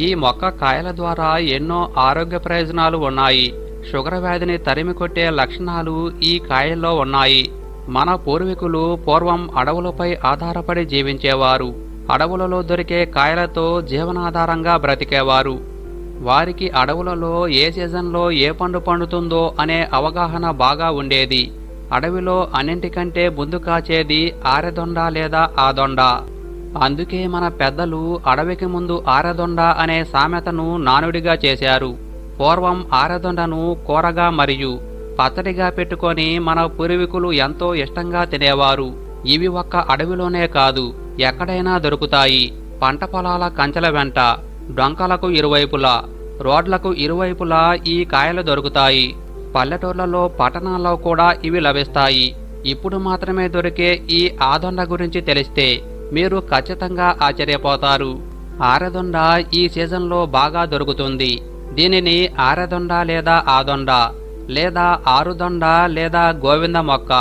ఈ మొక్క కాయల ద్వారా ఎన్నో ఆరోగ్య ప్రయోజనాలు ఉన్నాయి. షుగర్ వ్యాధిని తరిమికొట్టే లక్షణాలు ఈ కాయల్లో ఉన్నాయి. మన పూర్వీకులు పూర్వం అడవులపై ఆధారపడి జీవించేవారు. అడవులలో దొరికే కాయలతో జీవనాధారంగా బ్రతికేవారు. వారికి అడవులలో ఏ సీజన్లో ఏ పండు పండుతుందో అనే అవగాహన బాగా ఉండేది. అడవిలో అన్నింటికంటే ముందు కాచేది ఆరెదొండ లేదా ఆదొండ. అందుకే మన పెద్దలు అడవికి ముందు ఆరెదొండ అనే సామెతను నానుడిగా చేశారు. పూర్వం ఆరెదొండను కూరగా మరియు పచ్చడిగా పెట్టుకొని మన పూర్వీకులు ఎంతో ఇష్టంగా తినేవారు. ఇవి ఒక్క అడవిలోనే కాదు, ఎక్కడైనా దొరుకుతాయి. పంట పొలాల కంచెల వెంట, డొంకలకు ఇరువైపులా, రోడ్లకు ఇరువైపులా ఈ కాయలు దొరుకుతాయి. పల్లెటూర్లలో, పట్టణాల్లో కూడా ఇవి లభిస్తాయి. ఇప్పుడు మాత్రమే దొరికే ఈ ఆదొండ గురించి తెలిస్తే మీరు ఖచ్చితంగా ఆశ్చర్యపోతారు. ఆరెదొండ ఈ సీజన్లో బాగా దొరుకుతుంది. దీనిని ఆరెదొండ లేదా ఆదొండ లేదా ఆరుదొండ లేదా గోవింద మొక్క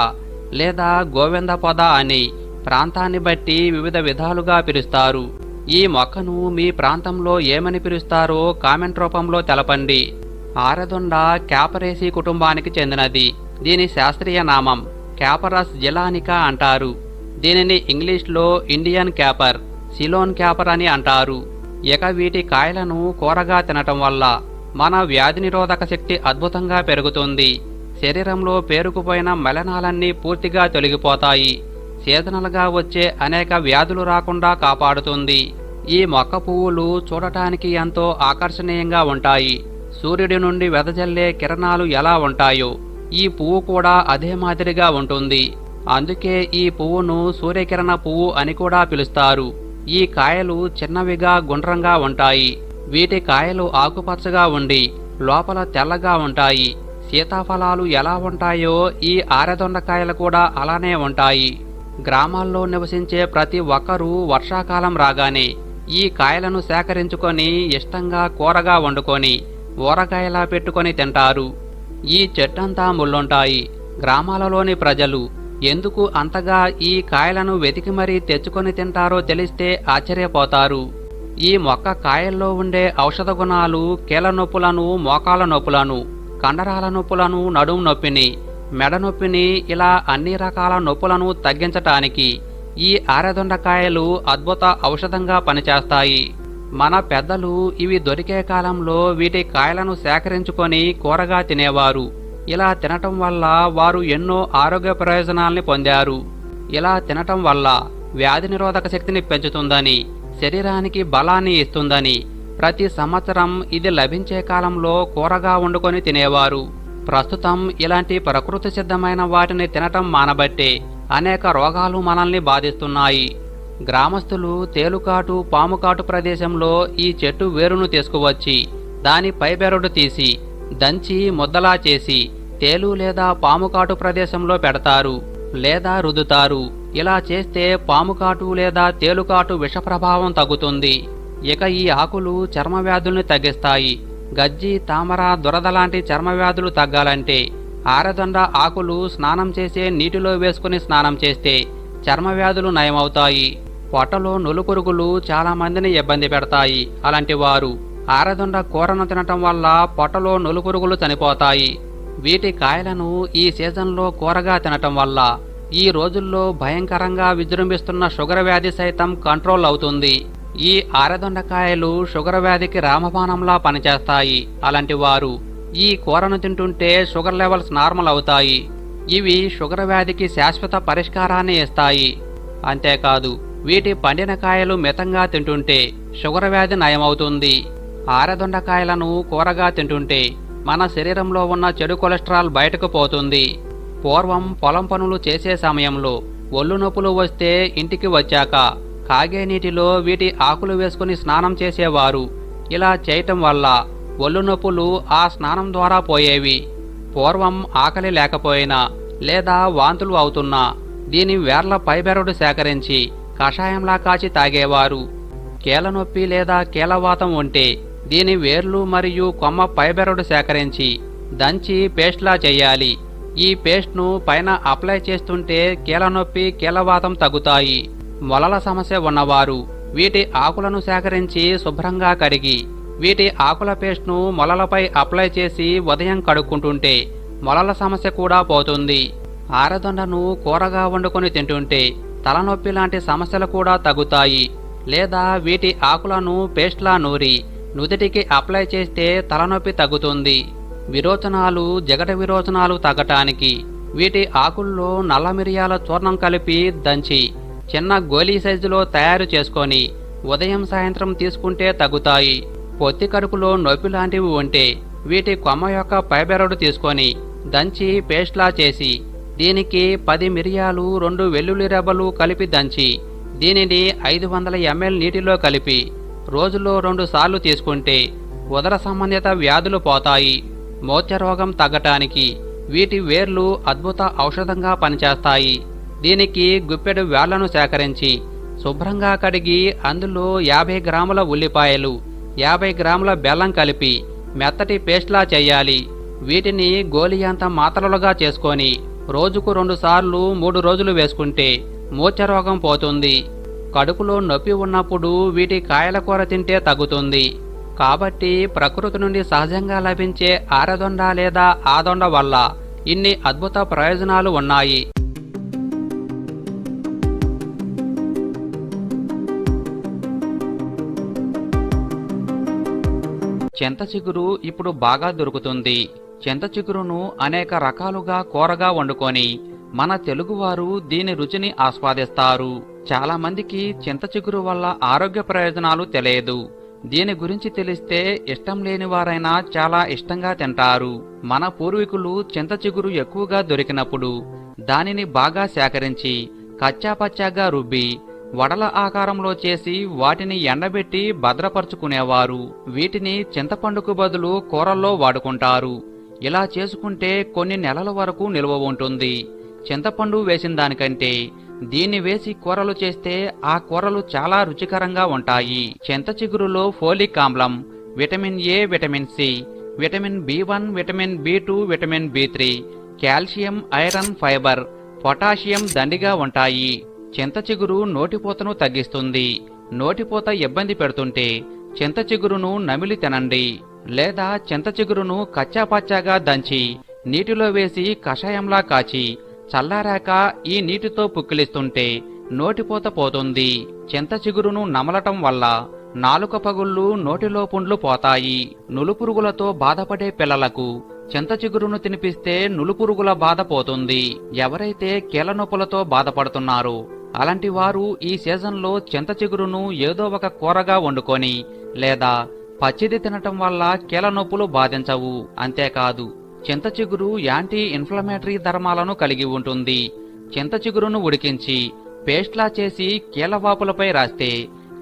లేదా గోవింద పొద అని ప్రాంతాన్ని బట్టి వివిధ విధాలుగా పిలుస్తారు. ఈ మొక్కను మీ ప్రాంతంలో ఏమని పిలుస్తారో కామెంట్ రూపంలో తెలపండి. ఆరెదొండ క్యాపరేసి కుటుంబానికి చెందినది. దీని శాస్త్రీయ నామం క్యాపరస్ జిలానికా అంటారు. దీనిని ఇంగ్లీష్లో ఇండియన్ క్యాపర్, సిలోన్ క్యాపర్ అని అంటారు. ఇక వీటి కాయలను కూరగా తినటం వల్ల మన వ్యాధి నిరోధక శక్తి అద్భుతంగా పెరుగుతుంది. శరీరంలో పేరుకుపోయిన మలినాలన్నీ పూర్తిగా తొలగిపోతాయి. సీజనల్గా వచ్చే అనేక వ్యాధులు రాకుండా కాపాడుతుంది. ఈ మొక్క పువ్వులు చూడటానికి ఎంతో ఆకర్షణీయంగా ఉంటాయి. సూర్యుడి నుండి వెదజల్లే కిరణాలు ఎలా ఉంటాయో ఈ పువ్వు కూడా అదే మాదిరిగా ఉంటుంది. అందుకే ఈ పువ్వును సూర్యకిరణ పువ్వు అని కూడా పిలుస్తారు. ఈ కాయలు చిన్నవిగా గుండ్రంగా ఉంటాయి. వీటి కాయలు ఆకుపచ్చగా ఉండి లోపల తెల్లగా ఉంటాయి. సీతాఫలాలు ఎలా ఉంటాయో ఈ ఆరెదొండకాయలు కూడా అలానే ఉంటాయి. గ్రామాల్లో నివసించే ప్రతి ఒక్కరూ వర్షాకాలం రాగానే ఈ కాయలను సేకరించుకొని ఇష్టంగా కూరగా వండుకొని ఊరగాయలా పెట్టుకొని తింటారు. ఈ చెట్టంతా ముళ్ళుంటాయి. గ్రామాలలోని ప్రజలు ఎందుకు అంతగా ఈ కాయలను వెతికి మరీ తెచ్చుకొని తింటారో తెలిస్తే ఆశ్చర్యపోతారు. ఈ మొక్క కాయల్లో ఉండే ఔషధ గుణాలు కీళ్ళ నొప్పులను, మోకాళ్ళ నొప్పులను, కండరాల నొప్పులను, నడుము నొప్పిని, మెడ నొప్పిని ఇలా అన్ని రకాల నొప్పులను తగ్గించటానికి ఈ ఆరెదొండకాయలు అద్భుత ఔషధంగా పనిచేస్తాయి. మన పెద్దలు ఇవి దొరికే కాలంలో వీటి కాయలను సేకరించుకొని కూరగా తినేవారు. ఇలా తినటం వల్ల వారు ఎన్నో ఆరోగ్య ప్రయోజనాల్ని పొందారు. ఇలా తినటం వల్ల వ్యాధి నిరోధక శక్తిని పెంచుతుందని, శరీరానికి బలాన్ని ఇస్తుందని ప్రతి సంవత్సరం ఇది లభించే కాలంలో కూరగా వండుకొని తినేవారు. ప్రస్తుతం ఇలాంటి ప్రకృతి సిద్ధమైన వాటిని తినటం మానబట్టే అనేక రోగాలు మనల్ని బాధిస్తున్నాయి. గ్రామస్తులు తేలుకాటు, పాముకాటు ప్రదేశంలో ఈ చెట్టు వేరును తీసుకువచ్చి దాని పైబెరడు తీసి దంచి ముద్దలా చేసి తేలు లేదా పాముకాటు ప్రదేశంలో పెడతారు లేదా రుద్దుతారు. ఇలా చేస్తే పాముకాటు లేదా తేలుకాటు విష ప్రభావం తగ్గుతుంది. ఇక ఈ ఆకులు చర్మ వ్యాధుల్ని తగ్గిస్తాయి. గజ్జి, తామర, దురద లాంటి చర్మ వ్యాధులు తగ్గాలంటే ఆరెదొండ ఆకులు స్నానం చేసే నీటిలో వేసుకుని స్నానం చేస్తే చర్మ వ్యాధులు నయమవుతాయి. పొట్టలో నులుపురుగులు చాలా మందిని ఇబ్బంది పెడతాయి. అలాంటి వారు ఆరెదొండ కూరను తినటం వల్ల పొట్టలో నులుపురుగులు చనిపోతాయి. వీటి కాయలను ఈ సీజన్లో కూరగా తినటం వల్ల ఈ రోజుల్లో భయంకరంగా విజృంభిస్తున్న షుగర్ వ్యాధి సైతం కంట్రోల్ అవుతుంది. ఈ ఆరెదొండకాయలు షుగర్ వ్యాధికి రామబాణంలా పనిచేస్తాయి. అలాంటి వారు ఈ కూరను తింటుంటే షుగర్ లెవెల్స్ నార్మల్ అవుతాయి. ఇవి షుగర్ వ్యాధికి శాశ్వత పరిష్కారాన్ని ఇస్తాయి. అంతేకాదు వీటి పండిన కాయలు మితంగా తింటుంటే షుగర్ వ్యాధి నయమవుతుంది. ఆరెదొండకాయలను కూరగా తింటుంటే మన శరీరంలో ఉన్న చెడు కొలెస్ట్రాల్ బయటకు పోతుంది. పూర్వం పొలం పనులు చేసే సమయంలో ఒళ్ళు నొప్పులు వస్తే ఇంటికి వచ్చాక కాగే నీటిలో వీటి ఆకులు వేసుకుని స్నానం చేసేవారు. ఇలా చేయటం వల్ల ఒళ్ళు నొప్పులు ఆ స్నానం ద్వారా పోయేవి. పూర్వం ఆకలి లేకపోయినా లేదా వాంతులు అవుతున్నా దీని వేర్ల పైబెరడు సేకరించి కషాయంలా కాచి తాగేవారు. కీళ్ళ నొప్పి లేదా కీళ్ళవాతం ఉంటే దీని వేర్లు మరియు కొమ్మ పైబెరడు సేకరించి దంచి పేస్ట్లా చేయాలి. ఈ పేస్ట్ను పైన అప్లై చేస్తుంటే కీళ్ళ నొప్పి, కీళ్ళవాతం తగ్గుతాయి. మొలల సమస్య ఉన్నవారు వీటి ఆకులను సేకరించి శుభ్రంగా కడిగి వీటి ఆకుల పేస్ట్ను మొలలపై అప్లై చేసి ఉదయం కడుక్కుంటుంటే మొలల సమస్య కూడా పోతుంది. ఆరదొండను కూరగా వండుకొని తింటుంటే తలనొప్పి లాంటి సమస్యలు కూడా తగ్గుతాయి. లేదా వీటి ఆకులను పేస్ట్లా నూరి నుదిటికి అప్లై చేస్తే తలనొప్పి తగ్గుతుంది. విరోచనాలు, జగట విరోచనాలు తగ్గటానికి వీటి ఆకుల్లో నల్ల మిరియాల చూర్ణం కలిపి దంచి చిన్న గోళీ సైజులో తయారు చేసుకొని ఉదయం సాయంత్రం తీసుకుంటే తగ్గుతాయి. పొత్తి కడుపులో నొప్పి లాంటివి ఉంటే వీటి కొమ్మ యొక్క పైబెరడు తీసుకొని దంచి పేస్ట్లా చేసి దీనికి 10 మిరియాలు 2 వెల్లుల్లి రెబ్బలు కలిపి దంచి దీనిని 500 ml నీటిలో కలిపి రోజులో 2 సార్లు తీసుకుంటే ఉదర సంబంధిత వ్యాధులు పోతాయి. మోత్యరోగం తగ్గటానికి వీటి వేర్లు అద్భుత ఔషధంగా పనిచేస్తాయి. దీనికి గుప్పెడు వేళ్లను సేకరించి శుభ్రంగా కడిగి అందులో 50 గ్రాముల ఉల్లిపాయలు 50 గ్రాముల బెల్లం కలిపి మెత్తటి పేస్ట్లా చేయాలి. వీటిని గోలియాంత మాత్రలుగా చేసుకొని రోజుకు 2 సార్లు 3 రోజులు వేసుకుంటే మూర్ఛరోగం పోతుంది. కడుపులో నొప్పి ఉన్నప్పుడు వీటి కాయల కూర తింటే తగ్గుతుంది. కాబట్టి ప్రకృతి నుండి సహజంగా లభించే ఆరదొండ లేదా ఆదొండ వల్ల ఇన్ని అద్భుత ప్రయోజనాలు ఉన్నాయి. చింత చిగురు ఇప్పుడు బాగా దొరుకుతుంది. చింత చిగురును అనేక రకాలుగా కూరగా వండుకొని మన తెలుగువారు దీని రుచిని ఆస్వాదిస్తారు. చాలా మందికి చింత చిగురు వల్ల ఆరోగ్య ప్రయోజనాలు తెలియదు. దీని గురించి తెలిస్తే ఇష్టం లేని వారైనా చాలా ఇష్టంగా తింటారు. మన పూర్వీకులు చింత చిగురు ఎక్కువగా దొరికినప్పుడు దానిని బాగా సేకరించి కచ్చాపచ్చాగా రుబ్బి వడల ఆకారంలో చేసి వాటిని ఎండబెట్టి భద్రపరుచుకునేవారు. వీటిని చింతపండుకు బదులు కూరల్లో వాడుకుంటారు. ఇలా చేసుకుంటే కొన్ని నెలల వరకు నిల్వ ఉంటుంది. చింతపండు వేసిన దానికంటే దీన్ని వేసి కూరలు చేస్తే ఆ కూరలు చాలా రుచికరంగా ఉంటాయి. చింత చిగురులో ఫోలిక్ ఆమ్లం, vitamin A, vitamin C, vitamin B one, vitamin B two, vitamin బి3, కాల్షియం, ఐరన్, ఫైబర్, పొటాషియం దండిగా ఉంటాయి. చింత చిగురు నోటిపూతను తగ్గిస్తుంది. నోటిపూత ఇబ్బంది పెడుతుంటే చింత చిగురును నమిలి తినండి. లేదా చింత చిగురును కచ్చాపచ్చాగా దంచి నీటిలో వేసి కషాయంలా కాచి చల్లారాక ఈ నీటితో పుక్కిలిస్తుంటే నోటిపూత పోతుంది. చింత చిగురును నమలటం వల్ల నాలుక పగుళ్ళు, నోటిలో పుండ్లు పోతాయి. నులుపురుగులతో బాధపడే పిల్లలకు చింత చిగురును తినిపిస్తే నులుపురుగుల బాధ పోతుంది. ఎవరైతే కీళ్లనొప్పులతో బాధపడుతున్నారో అలాంటి వారు ఈ సీజన్లో చింత చిగురును ఏదో ఒక కూరగా వండుకొని లేదా పచ్చిది తినటం వల్ల కీళ్లనొప్పులు బాధించవు. అంతేకాదు చింత చిగురు యాంటీ ఇన్ఫ్లమేటరీ ధర్మాలను కలిగి ఉంటుంది. చింత చిగురును ఉడికించి పేస్ట్లా చేసి కీళ్లవాపులపై రాస్తే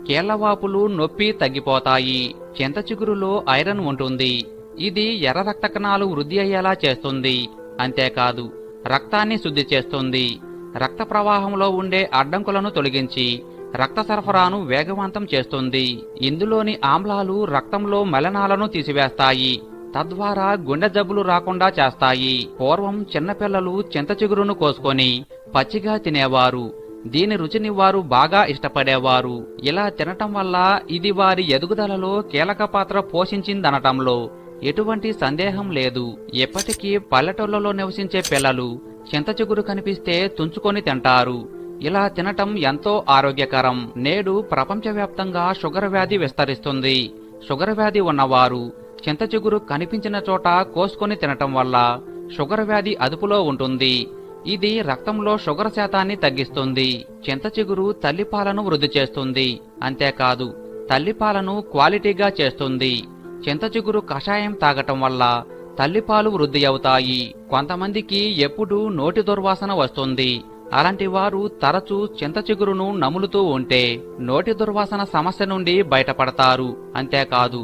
కీళ్లవాపులు, నొప్పి తగ్గిపోతాయి. చింత చిగురులో ఐరన్ ఉంటుంది. ఇది ఎర్ర రక్త కణాలు వృద్ధి అయ్యేలా చేస్తుంది. అంతేకాదు రక్తాన్ని శుద్ధి చేస్తుంది. రక్త ప్రవాహంలో ఉండే అడ్డంకులను తొలగించి రక్త సరఫరాను వేగవంతం చేస్తుంది. ఇందులోని ఆమ్లాలు రక్తంలో మలినాలను తీసివేస్తాయి. తద్వారా గుండె జబ్బులు రాకుండా చేస్తాయి. పూర్వం చిన్నపిల్లలు చింత చిగురును కోసుకొని పచ్చిగా తినేవారు. దీని రుచిని వారు బాగా ఇష్టపడేవారు. ఇలా తినటం వల్ల ఇది వారి ఎదుగుదలలో కీలక పాత్ర పోషించిందనటంలో ఎటువంటి సందేహం లేదు. ఎప్పటికీ పల్లెటూళ్లలో నివసించే పిల్లలు చింత చిగురు కనిపిస్తే తుంచుకొని తింటారు. ఇలా తినటం ఎంతో ఆరోగ్యకరం. నేడు ప్రపంచవ్యాప్తంగా షుగర్ వ్యాధి విస్తరిస్తుంది. షుగర్ వ్యాధి ఉన్నవారు చింత చిగురు కనిపించిన చోట కోసుకొని తినటం వల్ల షుగర్ వ్యాధి అదుపులో ఉంటుంది. ఇది రక్తంలో షుగర్ శాతాన్ని తగ్గిస్తుంది. చింత చిగురు తల్లిపాలను వృద్ధి చేస్తుంది. అంతేకాదు తల్లిపాలను క్వాలిటీగా చేస్తుంది. చింత చిగురు కషాయం తాగటం వల్ల తల్లిపాలు వృద్ధి అవుతాయి. కొంతమందికి ఎప్పుడూ నోటి దుర్వాసన వస్తుంది. అలాంటి వారు తరచూ చింత చిగురును నములుతూ ఉంటే నోటి దుర్వాసన సమస్య నుండి బయటపడతారు. అంతేకాదు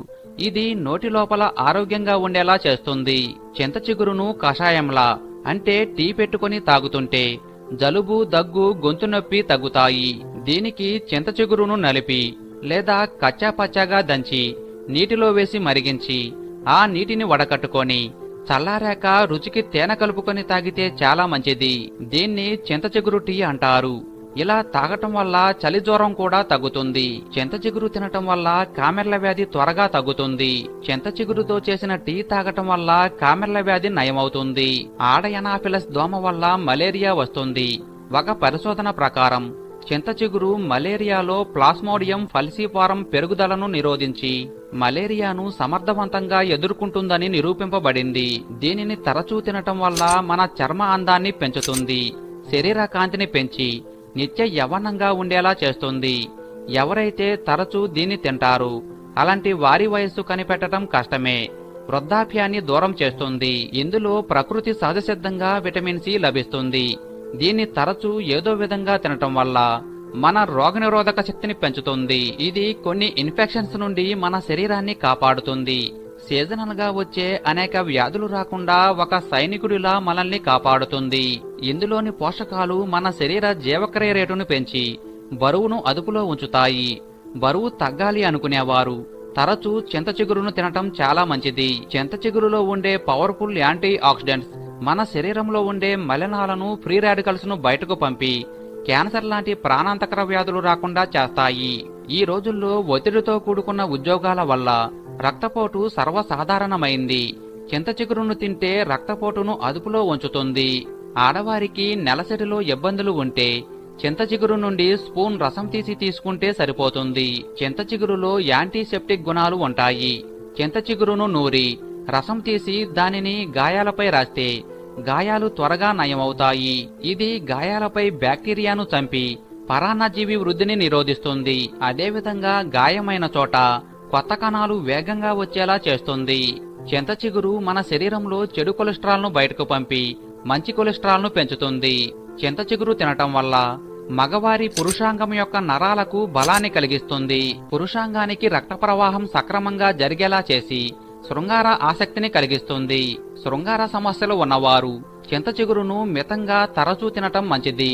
ఇది నోటి లోపల ఆరోగ్యంగా ఉండేలా చేస్తుంది. చింత చిగురును కషాయంలా అంటే టీ పెట్టుకుని తాగుతుంటే జలుబు, దగ్గు, గొంతు నొప్పి తగ్గుతాయి. దీనికి చింత చిగురును నలిపి లేదా కచ్చాపచ్చాగా దంచి నీటిలో వేసి మరిగించి ఆ నీటిని వడకట్టుకొని చల్లారాక రుచికి తేనె కలుపుకొని తాగితే చాలా మంచిది. దీన్ని చింత చిగురు టీ అంటారు. ఇలా తాగటం వల్ల చలి జ్వరం కూడా తగ్గుతుంది. చింత చిగురు తినటం వల్ల కామెర్ల వ్యాధి త్వరగా తగ్గుతుంది. చింత చిగురుతో చేసిన టీ తాగటం వల్ల కామెర్ల వ్యాధి నయమవుతుంది. ఆడ ఎనాఫిలస్ దోమ వల్ల మలేరియా వస్తుంది. ఒక పరిశోధన ప్రకారం చింత చిగురు మలేరియాలో ప్లాస్మోడియం ఫల్సిఫారం పెరుగుదలను నిరోధించి మలేరియాను సమర్థవంతంగా ఎదుర్కొంటుందని నిరూపింపబడింది. దీనిని తరచూ తినటం వల్ల మన చర్మ అందాన్ని పెంచుతుంది, శరీర కాంతిని పెంచి నిత్య యవ్వనంగా ఉండేలా చేస్తుంది. ఎవరైతే తరచూ దీన్ని తింటారు అలాంటి వారి వయస్సు కనిపెట్టడం కష్టమే. వృద్ధాప్యాన్ని దూరం చేస్తుంది. ఇందులో ప్రకృతి సహజసిద్ధంగా విటమిన్ సి లభిస్తుంది. దీన్ని తరచూ ఏదో విధంగా తినటం వల్ల మన రోగనిరోధక శక్తిని పెంచుతుంది. ఇది కొన్ని ఇన్ఫెక్షన్స్ నుండి మన శరీరాన్ని కాపాడుతుంది. సీజనల్ గా వచ్చే అనేక వ్యాధులు రాకుండా ఒక సైనికుడిలా మనల్ని కాపాడుతుంది. ఇందులోని పోషకాలు మన శరీర జీవక్రియ రేటును పెంచి బరువును అదుపులో ఉంచుతాయి. బరువు తగ్గాలి అనుకునేవారు తరచూ చింత చిగురును తినటం చాలా మంచిది. చింత చిగురులో ఉండే పవర్ఫుల్ యాంటీ ఆక్సిడెంట్స్ మన శరీరంలో ఉండే మలినాలను, ఫ్రీ రాడికల్స్ ను బయటకు పంపి క్యాన్సర్ లాంటి ప్రాణాంతకర వ్యాధులు రాకుండా చేస్తాయి. ఈ రోజుల్లో ఒత్తిడితో కూడుకున్న ఉద్యోగాల వల్ల రక్తపోటు సర్వసాధారణమైంది. చింత చిగురును తింటే రక్తపోటును అదుపులో ఉంచుతుంది. ఆడవారికి నెలసరిలో ఇబ్బందులు ఉంటే చింత చిగురు నుండి స్పూన్ రసం తీసి తీసుకుంటే సరిపోతుంది. చింత చిగురులో యాంటీసెప్టిక్ గుణాలు ఉంటాయి. చింత చిగురును నూరి రసం తీసి దానిని గాయాలపై రాస్తే గాయాలు త్వరగా నయమవుతాయి. ఇది గాయాలపై బ్యాక్టీరియాను చంపి పరాన్నజీవి వృద్ధిని నిరోధిస్తుంది. అదేవిధంగా గాయమైన చోట కొత్త కణాలు వేగంగా వచ్చేలా చేస్తుంది. చింత చిగురు మన శరీరంలో చెడు కొలెస్ట్రాల్ ను బయటకు పంపి మంచి కొలెస్ట్రాల్ ను పెంచుతుంది. చింత చిగురు తినటం వల్ల మగవారి పురుషాంగం యొక్క నరాలకు బలాన్ని కలిగిస్తుంది. పురుషాంగానికి రక్త ప్రవాహం సక్రమంగా జరిగేలా చేసి శృంగార ఆసక్తిని కలిగిస్తుంది. శృంగార సమస్యలు ఉన్నవారు చింత చిగురును మితంగా తరచూ తినటం మంచిది.